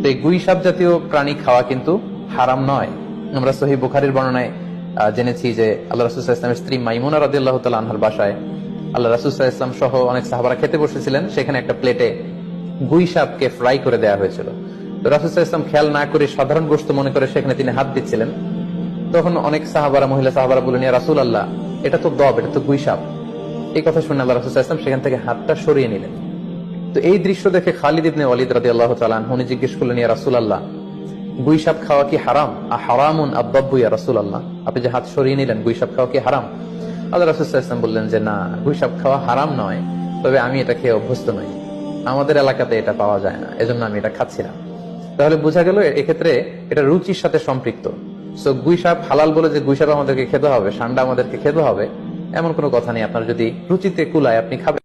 তো এই গুই সাপ জাতীয় প্রাণী খাওয়া কিন্তু হারাম নয়। আমরা সহিহ বুখারীর বর্ণনায় জেনেছি যে আল্লাহ রাসূল সাল্লাল্লাহু আলাইহি ওয়াসাল্লামের স্ত্রী মাইমুনা রাদিয়াল্লাহু তাআলা আনহার বাসায় আল্লাহ রাসূল সাল্লাল্লাহু আলাইহি ওয়াসাল্লাম সহ অনেক সাহাবারা খেতে বসেছিলেন। সেখানে একটা প্লেটে গুই সাপকে ফ্রাই করে দেওয়া হয়েছিল। তো রাসূল সাল্লাল্লাহু আলাইহি ওয়াসাল্লাম খেয়াল না করে সাধারণ গোশত মনে করে সেখানে তিনি হাত দিচ্ছিলেন। তখন অনেক সাহাবারা, মহিলা সাহাবারা বললেন, ইয়া রাসূলুল্লাহ, এটা তো দব, এটা তো গুই সাপ। এই কথা শুনে আল্লাহ রাসূল সাল্লাল্লাহু আলাইহি ওয়াসাল্লাম সেখান থেকে হাতটা সরিয়ে নিলেন। তো এই দৃশ্য দেখে খালিদ ইবনে ওয়ালিদ রাদিয়াল্লাহু তাআলা আনহু উনি জিজ্ঞেস করলেন, ইয়া রাসূলুল্লাহ, গুই সাপ খাওয়া কি হারাম? হারামুন আদ-দাব্বু ইয়া রাসূলুল্লাহ, আপনি যে হাত সরিয়ে নিলেন, গুই সাপ খাওয়া কি হারাম? আল্লাহ রাসূল সাল্লাল্লাহু আলাইহি ওয়াসাল্লাম বললেন যে না, গুই সাপ খাওয়া হারাম নয়, তবে আমি এটা খেয়ে অভ্যস্ত নই, আমাদের এলাকাতে এটা পাওয়া যায় না, এজন্য আমি এটা খাচ্ছি না। তাহলে বোঝা গেল এক্ষেত্রে এটা রুচির সাথে সম্পৃক্ত। সো গুই সাপ হালাল বলে যে গুই সাপ আমাদেরকে খেতে হবে, সান্ডা আমাদেরকে খেতে হবে, এমন কোনো কথা নেই। আপনার যদি রুচিতে কুলায় আপনি খাবেন।